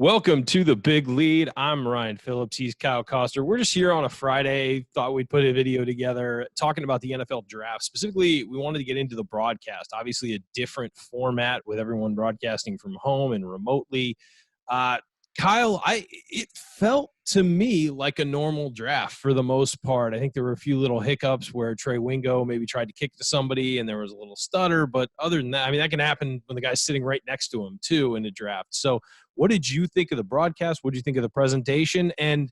Welcome to the Big Lead. I'm Ryan Phillips. He's Kyle Koster. We're just here on a Friday. Thought we'd put a video together talking about the NFL draft. Specifically, we wanted to get into the broadcast. Obviously, a different format with everyone broadcasting from home and remotely. Kyle, it felt to me like a normal draft for the most part. I think there were a few little hiccups where Trey Wingo maybe tried to kick to somebody and there was a little stutter. But other than that, I mean, that can happen when the guy's sitting right next to him, too, in the draft. So what did you think of the broadcast? What did you think of the presentation? And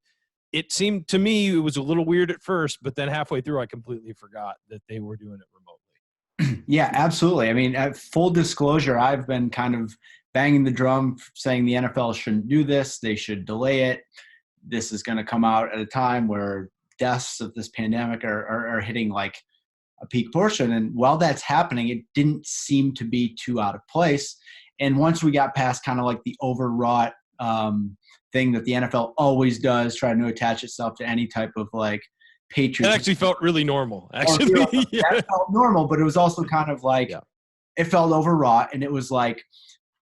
it seemed to me it was a little weird at first, but then halfway through, I completely forgot that they were doing it remotely. Yeah, absolutely. I mean, full disclosure, I've been kind of banging the drum saying the NFL shouldn't do this. They should delay it. This is going to come out at a time where deaths of this pandemic are hitting like a peak portion. And while that's happening, it didn't seem to be too out of place. And once we got past kind of like the overwrought thing that the NFL always does, trying to attach itself to any type of like Patriots. It actually felt really normal. Actually, that felt normal, but it was also kind of like it felt overwrought. And it was like,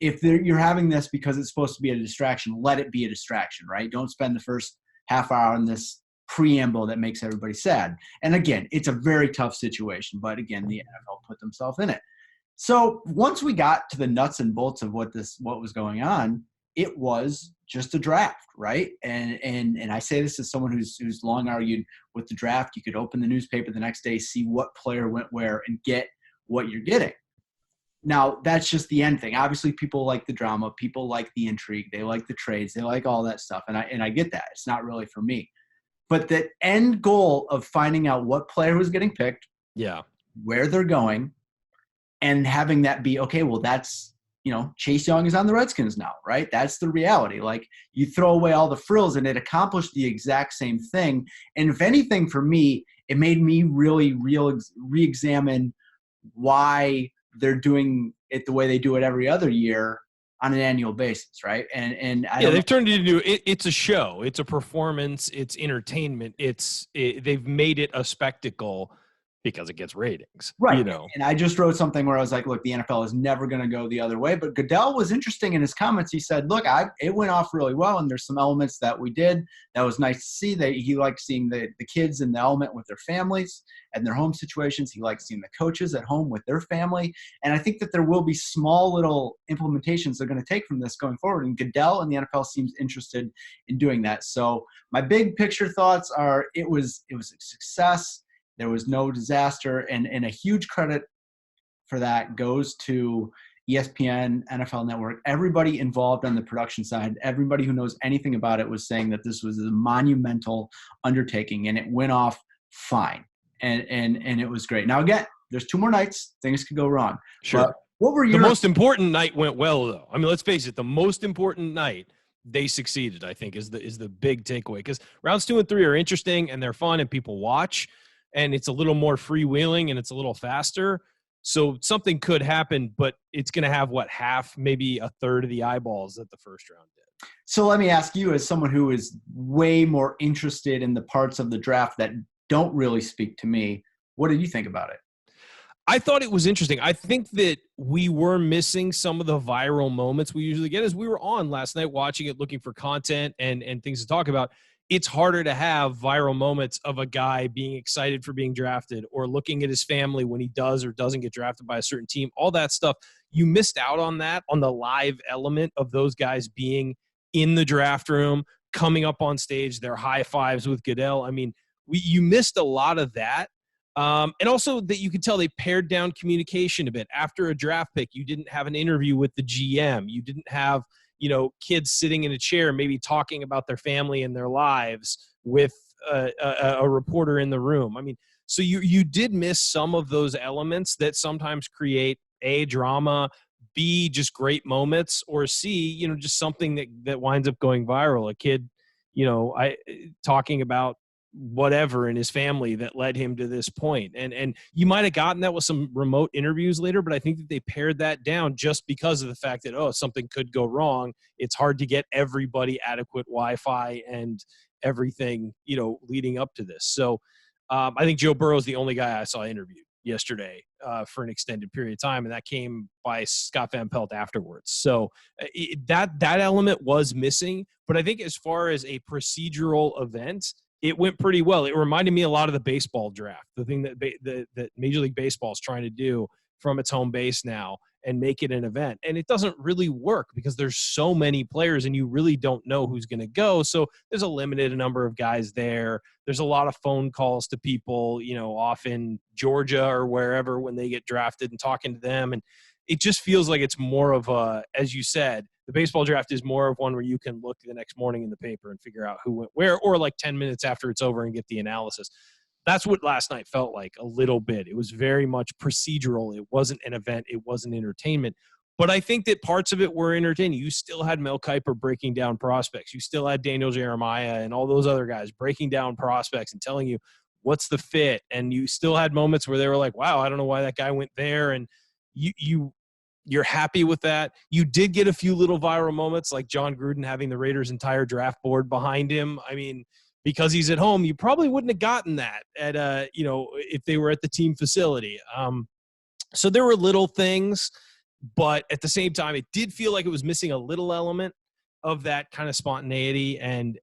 if you're having this because it's supposed to be a distraction, let it be a distraction, right? Don't spend the first half hour on this preamble that makes everybody sad. And again, it's a very tough situation, but again, the NFL put themselves in it. So once we got to the nuts and bolts of what was going on, it was just a draft, right? And I say this as someone who's long argued with the draft. You could open the newspaper the next day, see what player went where, and get what you're getting. Now, that's just the end thing. Obviously, people like the drama. People like the intrigue. They like the trades. They like all that stuff. And I get that. It's not really for me. But the end goal of finding out what player was getting picked, where they're going, and having that be, okay, well, that's, Chase Young is on the Redskins now, right? That's the reality. Like, you throw away all the frills, and it accomplished the exact same thing. And if anything, for me, it made me really re-examine why they're doing it the way they do it every other year on an annual basis, right? And they've turned it into it's a show, it's a performance, it's entertainment, they've made it a spectacle because it gets ratings, right? And I just wrote something where I was like, look, the NFL is never going to go the other way. But Goodell was interesting in his comments. He said, look, it went off really well, and there's some elements that we did that was nice to see. That he liked seeing the kids in the element with their families and their home situations. He liked seeing the coaches at home with their family. And I think that there will be small little implementations they're going to take from this going forward. And Goodell and the NFL seems interested in doing that. So my big picture thoughts are it was a success. There was no disaster, and a huge credit for that goes to ESPN, NFL Network, everybody involved on the production side, everybody who knows anything about it was saying that this was a monumental undertaking, and it went off fine, and it was great. Now, again, there's 2 more nights. Things could go wrong. Sure. But what were the most important night went well, though. I mean, let's face it, the most important night, they succeeded, I think, is the big takeaway, because rounds 2 and 3 are interesting, and they're fun, and people watch. And it's a little more freewheeling and it's a little faster. So something could happen, but it's going to have half, maybe a third of the eyeballs that the first round did. So let me ask you, as someone who is way more interested in the parts of the draft that don't really speak to me, what did you think about it? I thought it was interesting. I think that we were missing some of the viral moments we usually get as we were on last night watching it, looking for content and things to talk about. It's harder to have viral moments of a guy being excited for being drafted or looking at his family when he does or doesn't get drafted by a certain team, all that stuff. You missed out on that, on the live element of those guys being in the draft room, coming up on stage, their high fives with Goodell. I mean, you missed a lot of that. And also that you could tell they pared down communication a bit. After a draft pick, you didn't have an interview with the GM. You didn't have kids sitting in a chair, maybe talking about their family and their lives with a reporter in the room. I mean, so you did miss some of those elements that sometimes create A, drama, B, just great moments, or C, just something that winds up going viral. A kid, talking about whatever in his family that led him to this point. And you might have gotten that with some remote interviews later, but I think that they pared that down just because of the fact that, something could go wrong. It's hard to get everybody adequate Wi-Fi and everything, leading up to this. So I think Joe Burrow is the only guy I saw interviewed yesterday for an extended period of time, and that came by Scott Van Pelt afterwards. So that element was missing. But I think as far as a procedural event, it went pretty well. It reminded me a lot of the baseball draft, the thing that Major League Baseball is trying to do from its home base now and make it an event. And it doesn't really work because there's so many players and you really don't know who's going to go. So there's a limited number of guys there. There's a lot of phone calls to people, off in Georgia or wherever when they get drafted and talking to them. And it just feels like it's more of a, as you said, the baseball draft is more of one where you can look the next morning in the paper and figure out who went where, or like 10 minutes after it's over and get the analysis. That's what last night felt like a little bit. It was very much procedural. It wasn't an event. It wasn't entertainment. But I think that parts of it were entertaining. You still had Mel Kiper breaking down prospects. You still had Daniel Jeremiah and all those other guys breaking down prospects and telling you what's the fit. And you still had moments where they were like, wow, I don't know why that guy went there. And you're happy with that. You did get a few little viral moments like John Gruden having the Raiders' entire draft board behind him. I mean, because he's at home, you probably wouldn't have gotten that at if they were at the team facility. So there were little things, but at the same time, it did feel like it was missing a little element of that kind of spontaneity and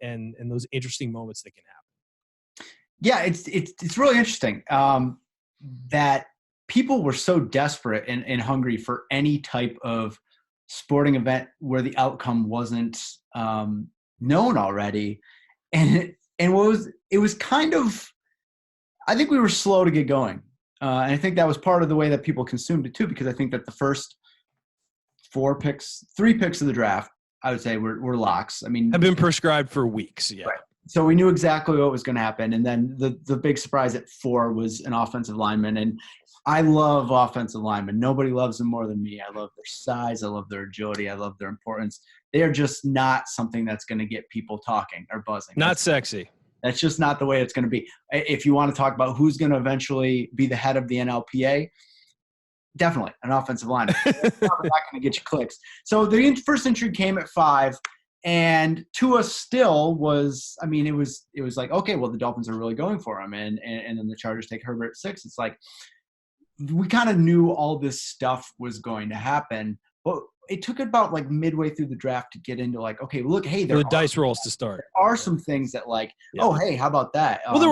those interesting moments that can happen. Yeah, it's really interesting that people were so desperate and hungry for any type of sporting event where the outcome wasn't known already, and it was kind of, I think we were slow to get going. And I think that was part of the way that people consumed it too, because I think that the first three picks of the draft, I would say were locks. I mean, have been prescribed for weeks. Yeah. Right. So we knew exactly what was going to happen. And then the big surprise at 4 was an offensive lineman. And I love offensive linemen. Nobody loves them more than me. I love their size. I love their agility. I love their importance. They are just not something that's going to get people talking or buzzing. Not sexy. That's just not the way it's going to be. If you want to talk about who's going to eventually be the head of the NLPA, definitely an offensive lineman. That's probably not going to get you clicks. So the first entry came at 5. And Tua still was, I mean, it was like, okay, well, the Dolphins are really going for him. And then the Chargers take Herbert at 6. It's like, we kind of knew all this stuff was going to happen. But it took about like midway through the draft to get into like, okay, look, hey, the dice rolls to start. There are some things that like, yeah. Oh, hey, how about that? Well, there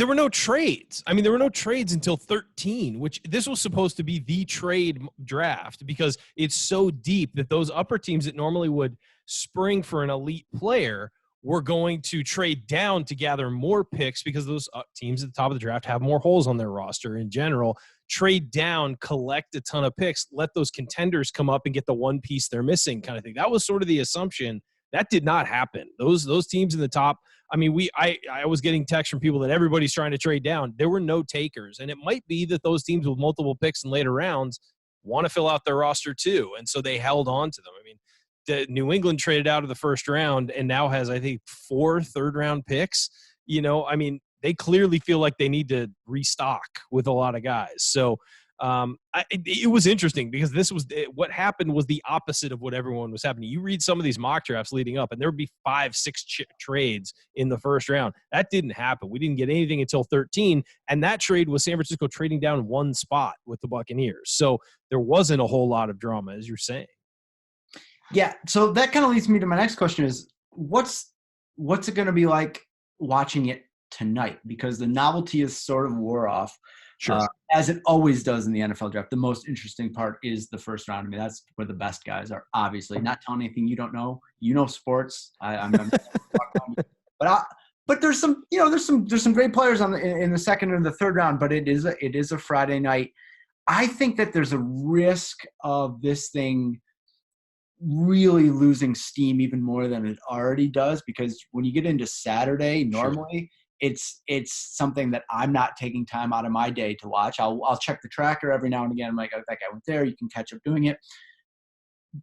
were no trades. I mean, there were no trades until 13, which this was supposed to be the trade draft because it's so deep that those upper teams that normally would spring for an elite player were going to trade down to gather more picks because those teams at the top of the draft have more holes on their roster in general. Trade down, collect a ton of picks, let those contenders come up and get the one piece they're missing kind of thing. That was sort of the assumption. That did not happen. Those teams in the top, I mean, I was getting texts from people that everybody's trying to trade down. There were no takers. And it might be that those teams with multiple picks in later rounds want to fill out their roster too. And so they held on to them. I mean, the New England traded out of the first round and now has, I think, 4 third-round picks. I mean, they clearly feel like they need to restock with a lot of guys. So it was interesting because what happened was the opposite of what everyone was happening. You read some of these mock drafts leading up and there would be 5-6 trades in the first round. That didn't happen. We didn't get anything until 13. And that trade was San Francisco trading down 1 spot with the Buccaneers. So there wasn't a whole lot of drama, as you're saying. Yeah. So that kind of leads me to my next question is what's it going to be like watching it tonight? Because the novelty is sort of wore off. Sure. As it always does in the NFL draft. The most interesting part is the first round. I mean, that's where the best guys are, obviously. Not telling anything you don't know. You know sports. I'm but there's some, there's some great players in the second and the third round, but it is a Friday night. I think that there's a risk of this thing really losing steam even more than it already does, because when you get into Saturday, normally it's something that I'm not taking time out of my day to watch. I'll check the tracker every now and again. I'm like, oh, that guy went there. You can catch up doing it.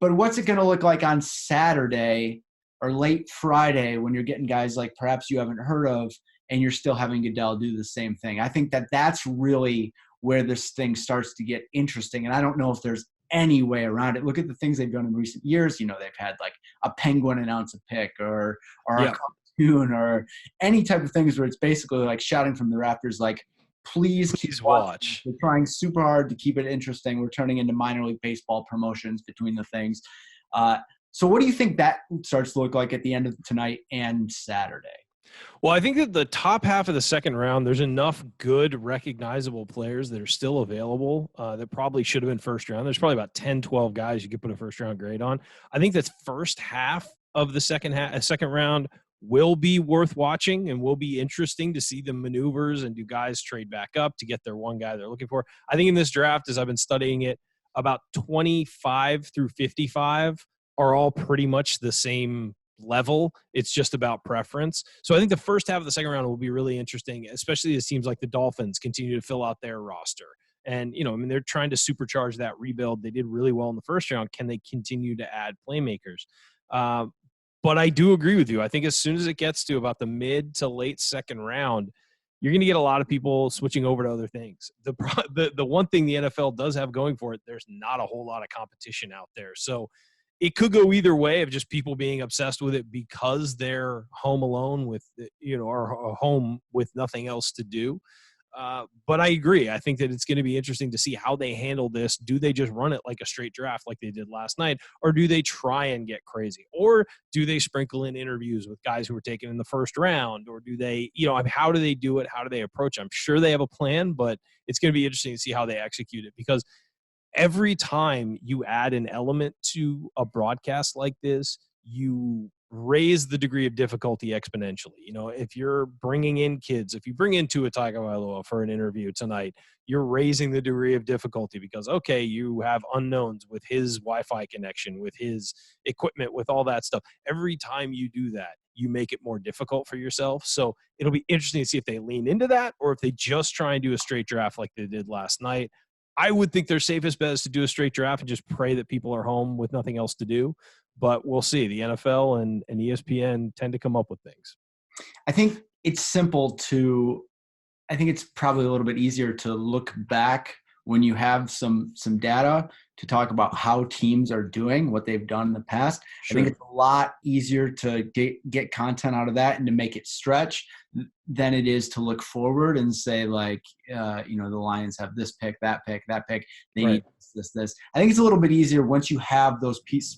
But what's it going to look like on Saturday or late Friday when you're getting guys like perhaps you haven't heard of and you're still having Goodell do the same thing? I think that that's really where this thing starts to get interesting. And I don't know if there's any way around it. Look at the things they've done in recent years. They've had like a penguin announce a pick or a cartoon or any type of things where it's basically like shouting from the rafters, like, please keep Please watching. watch. We're trying super hard to keep it interesting. We're turning into minor league baseball promotions between the things. So what do you think that starts to look like at the end of tonight and Saturday? Well, I think that the top half of the second round, there's enough good recognizable players that are still available that probably should have been first round. There's probably about 10, 12 guys you could put a first round grade on. I think that first half of the second round will be worth watching and will be interesting to see the maneuvers and do guys trade back up to get their one guy they're looking for. I think in this draft, as I've been studying it, about 25 through 55 are all pretty much the same level. It's just about preference. So I think the first half of the second round will be really interesting, especially as teams like the Dolphins continue to fill out their roster. And, they're trying to supercharge that rebuild. They did really well in the first round. Can they continue to add playmakers? But I do agree with you. I think as soon as it gets to about the mid to late second round, you're going to get a lot of people switching over to other things. The one thing the NFL does have going for it, there's not a whole lot of competition out there. So it could go either way of just people being obsessed with it because they're home alone with, or home with nothing else to do. But I agree. I think that it's going to be interesting to see how they handle this. Do they just run it like a straight draft like they did last night? Or do they try and get crazy? Or do they sprinkle in interviews with guys who were taken in the first round? Or do they, how do they do it? How do they approach it? I'm sure they have a plan, but it's going to be interesting to see how they execute it, because every time you add an element to a broadcast like this, you raise the degree of difficulty exponentially. If you're bringing in kids, if you bring in Tua Tagovailoa for an interview tonight, you're raising the degree of difficulty because, okay, you have unknowns with his Wi-Fi connection, with his equipment, with all that stuff. Every time you do that, you make it more difficult for yourself. So it'll be interesting to see if they lean into that or if they just try and do a straight draft like they did last night. I would think their safest bet is to do a straight draft and just pray that people are home with nothing else to do. But we'll see. The NFL and ESPN tend to come up with things. I think it's probably a little bit easier to look back when you have some data to talk about how teams are doing, what they've done in the past. Sure. I think it's a lot easier to get content out of that and to make it stretch than it is to look forward and say, like, the Lions have this pick, that pick. They need this. I think it's a little bit easier once you have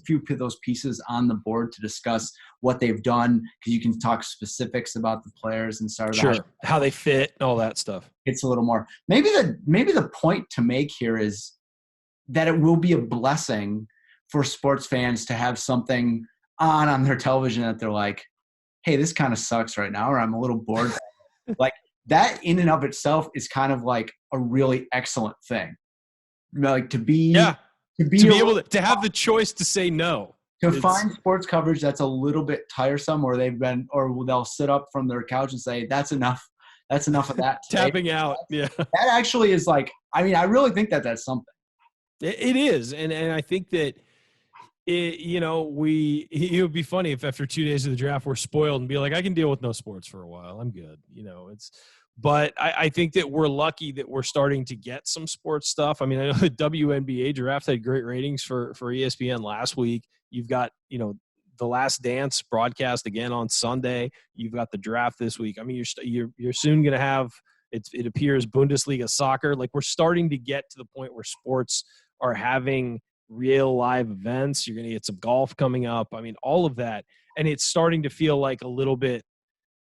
few of those pieces on the board to discuss what they've done, because you can talk specifics about the players and start how they fit, all that stuff. It's a little more. Maybe the point to make here is that it will be a blessing for sports fans to have something on their television that they're like, hey, this kind of sucks right now, or I'm a little bored. Like, that in and of itself is kind of like a really excellent thing. Like to be able to have the choice to say no. Find sports coverage that's a little bit tiresome, or they'll sit up from their couch and say, that's enough of that. Tapping out. Yeah. That actually is like, I really think that that's something. It is. And I think that it would be funny if after 2 days of the draft we're spoiled and be like, I can deal with no sports for a while. I'm good. But I think that we're lucky that we're starting to get some sports stuff. I know the WNBA draft had great ratings for ESPN last week. You've got, The Last Dance broadcast again on Sunday. You've got the draft this week. You're soon going to have, it appears, Bundesliga soccer. Like, we're starting to get to the point where sports are having real live events. You're going to get some golf coming up. All of that. And it's starting to feel like a little bit,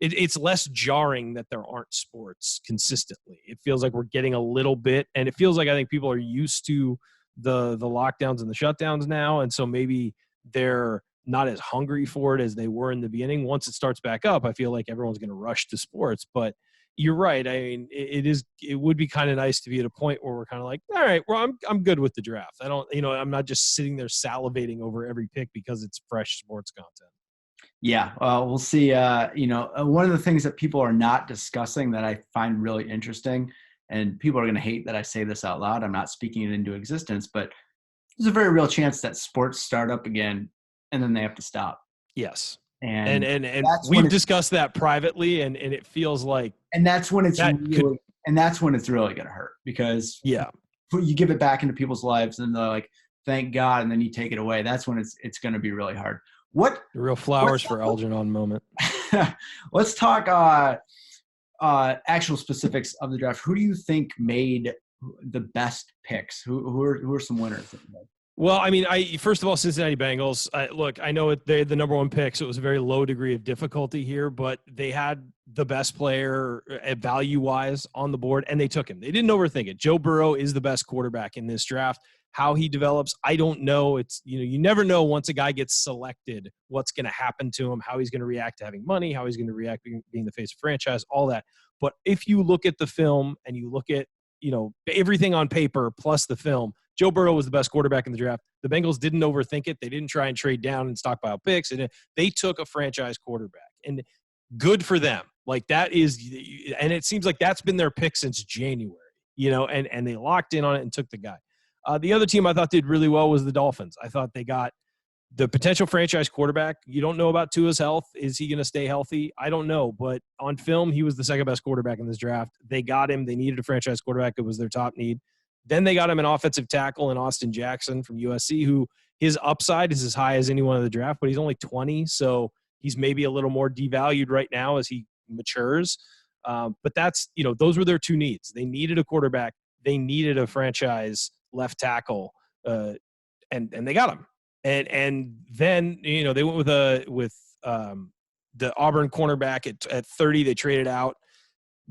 it's less jarring that there aren't sports consistently. It feels like we're getting a little bit, and it feels like I think people are used to the lockdowns and the shutdowns now, and so maybe they're not as hungry for it as they were in the beginning. Once it starts back up, I feel like everyone's going to rush to sports. But you're right. It would be kind of nice to be at a point where we're kind of like, all right, well, I'm good with the draft. I'm not just sitting there salivating over every pick because it's fresh sports content. Yeah, we'll see. One of the things that people are not discussing that I find really interesting, and people are going to hate that I say this out loud, I'm not speaking it into existence, but there's a very real chance that sports start up again and then they have to stop. Yes. And we've discussed that privately, and it feels like – and that's when it's really going to hurt, because you give it back into people's lives and they're like, thank God, and then you take it away. That's when it's going to be really hard. The real flowers for Algernon Moment. Let's talk actual specifics of the draft, who do you think made the best picks? Who are some winners? Well, I mean, first of all, Cincinnati Bengals. Look, I know they're the number one pick, so it was a very low degree of difficulty here, but they had the best player value-wise on the board, and they took him. They didn't overthink it. Joe Burrow is the best quarterback in this draft. How he develops, I don't know. It's you never know once a guy gets selected what's going to happen to him, how he's going to react to having money, how he's going to react being the face of franchise, all that. But if you look at the film and you look at everything on paper plus the film, Joe Burrow was the best quarterback in the draft. The Bengals didn't overthink it. They didn't try and trade down and stockpile picks. And they took a franchise quarterback. And good for them. Like that is – and it seems like that's been their pick since January, and they locked in on it and took the guy. The other team I thought did really well was the Dolphins. I thought they got the potential franchise quarterback. You don't know about Tua's health. Is he going to stay healthy? I don't know. But on film, he was the second best quarterback in this draft. They got him. They needed a franchise quarterback. It was their top need. Then they got him an offensive tackle in Austin Jackson from USC, who his upside is as high as anyone in the draft, but he's only 20, so he's maybe a little more devalued right now as he matures. But that's, those were their two needs. They needed a quarterback. They needed a franchise left tackle, and they got him. And then, they went with the Auburn cornerback at 30. They traded out.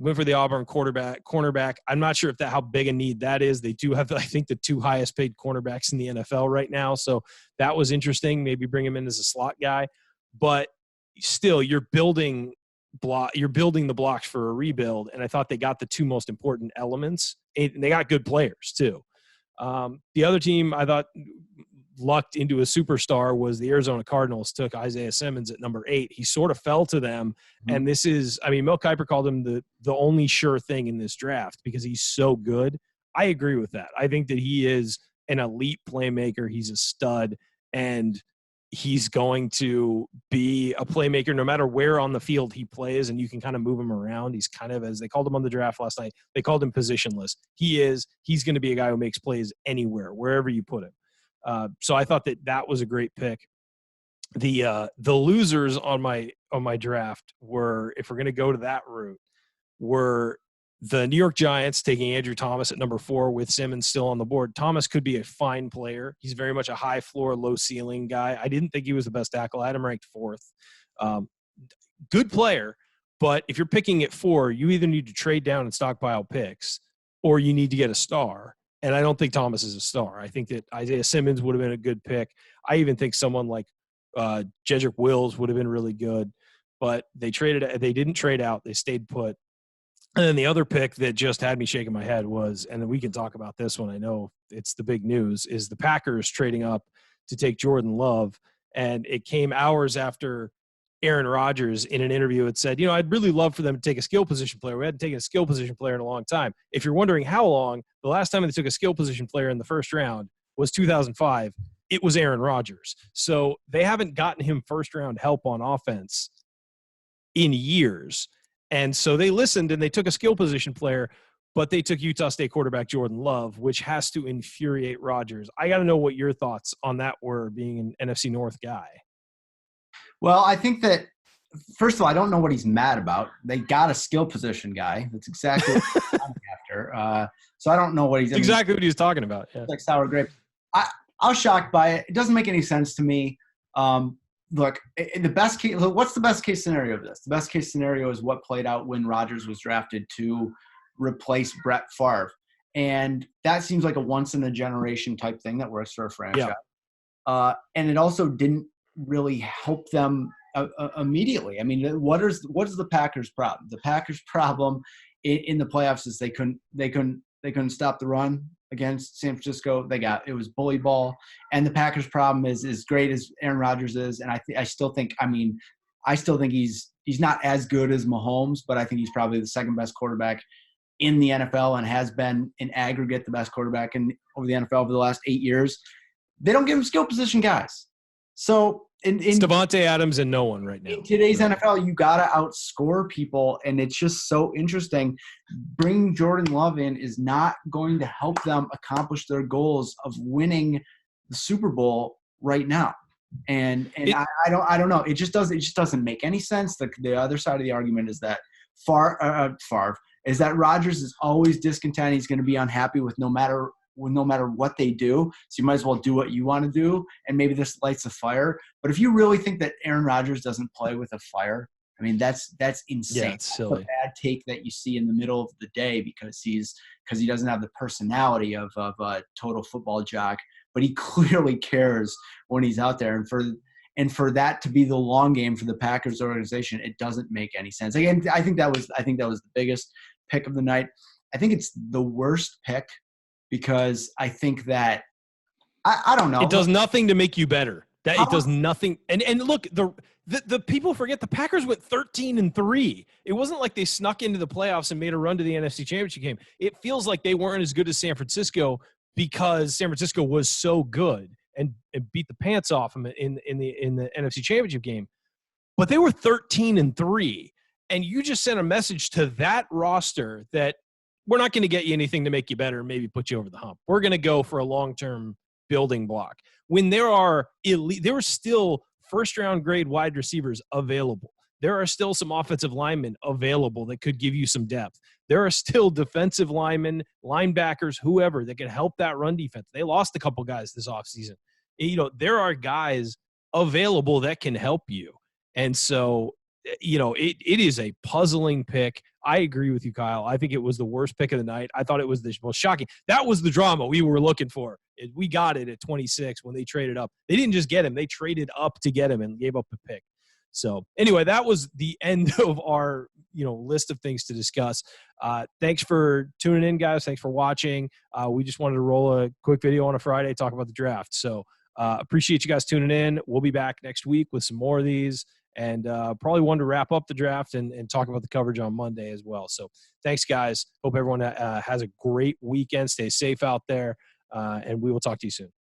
Went for the Auburn cornerback. I'm not sure how big a need that is. They do have, I think, the two highest paid cornerbacks in the NFL right now. So that was interesting. Maybe bring him in as a slot guy. But still, you're building the blocks for a rebuild. And I thought they got the two most important elements. And they got good players, too. The other team I thought lucked into a superstar was the Arizona Cardinals. Took Isaiah Simmons at number 8. He sort of fell to them. Mm-hmm. And this is, Mel Kiper called him the only sure thing in this draft because he's so good. I agree with that. I think that he is an elite playmaker. He's a stud, and he's going to be a playmaker no matter where on the field he plays, and you can kind of move him around. He's kind of, as they called him on the draft last night, they called him positionless. He's going to be a guy who makes plays anywhere, wherever you put him. So I thought that was a great pick. The losers on my draft were, if we're going to go to that route, were the New York Giants taking Andrew Thomas at number 4 with Simmons still on the board. Thomas could be a fine player. He's very much a high floor, low ceiling guy. I didn't think he was the best tackle. I had him ranked 4th. Good player, but if you're picking at 4, you either need to trade down and stockpile picks, or you need to get a star. And I don't think Thomas is a star. I think that Isaiah Simmons would have been a good pick. I even think someone like Jedrick Wills would have been really good. But they didn't trade out. They stayed put. And then the other pick that just had me shaking my head was, and then we can talk about this one, I know it's the big news, is the Packers trading up to take Jordan Love. And it came hours after Aaron Rodgers in an interview had said, I'd really love for them to take a skill position player. We hadn't taken a skill position player in a long time. If you're wondering how long, the last time they took a skill position player in the first round was 2005. It was Aaron Rodgers. So they haven't gotten him first-round help on offense in years. And so they listened and they took a skill position player, but they took Utah State quarterback Jordan Love, which has to infuriate Rodgers. I got to know what your thoughts on that were, being an NFC North guy. Well, I think that, first of all, I don't know what he's mad about. They got a skill position guy. That's exactly what he's after. So I don't know what he's exactly what he was talking about. Yeah. Like sour grapes. I was shocked by it. It doesn't make any sense to me. Look, in the best case, what's the best case scenario of this? The best case scenario is what played out when Rodgers was drafted to replace Brett Favre. And that seems like a once-in-a-generation type thing that works for a franchise. Yeah. And it also didn't really help them immediately. What is the Packers' problem? The Packers' problem in the playoffs is they couldn't stop the run against San Francisco. It was bully ball. And the Packers' problem is as great as Aaron Rodgers is, and I still think he's not as good as Mahomes, but I think he's probably the second best quarterback in the NFL and has been in aggregate the best quarterback over the NFL over the last 8 years. They don't give him skill position guys. So it's Devontae Adams and no one right now. In today's NFL, you got to outscore people, and it's just so interesting. Bringing Jordan Love in is not going to help them accomplish their goals of winning the Super Bowl right now. I don't know. It just doesn't make any sense. The other side of the argument is that Favre is that Rodgers is always discontent. He's going to be unhappy with no matter what they do. So you might as well do what you want to do, and maybe this lights a fire. But if you really think that Aaron Rodgers doesn't play with a fire, I mean, that's insane. Yeah, it's silly. That's a bad take that you see in the middle of the day because he doesn't have the personality of a total football jock, but he clearly cares when he's out there. And for that to be the long game for the Packers organization, it doesn't make any sense. Again, I think that was the biggest pick of the night. I think it's the worst pick because I think that I don't know. It does nothing to make you better. It does nothing. And look, the people forget the Packers went 13-3. It wasn't like they snuck into the playoffs and made a run to the NFC Championship game. It feels like they weren't as good as San Francisco because San Francisco was so good and beat the pants off them in the NFC Championship game. But they were 13-3, and you just sent a message to that roster that we're not going to get you anything to make you better, maybe put you over the hump. We're going to go for a long-term building block. When there are still first-round grade wide receivers available. There are still some offensive linemen available that could give you some depth. There are still defensive linemen, linebackers, whoever that can help that run defense. They lost a couple guys this offseason. There are guys available that can help you. And so, it is a puzzling pick. I agree with you, Kyle. I think it was the worst pick of the night. I thought it was the most shocking. That was the drama we were looking for. We got it at 26 when they traded up. They didn't just get him. They traded up to get him and gave up a pick. So anyway, that was the end of our, list of things to discuss. Thanks for tuning in, guys. Thanks for watching. We just wanted to roll a quick video on a Friday, talk about the draft. So appreciate you guys tuning in. We'll be back next week with some more of these. And probably one to wrap up the draft and talk about the coverage on Monday as well. So thanks, guys. Hope everyone has a great weekend. Stay safe out there, and we will talk to you soon.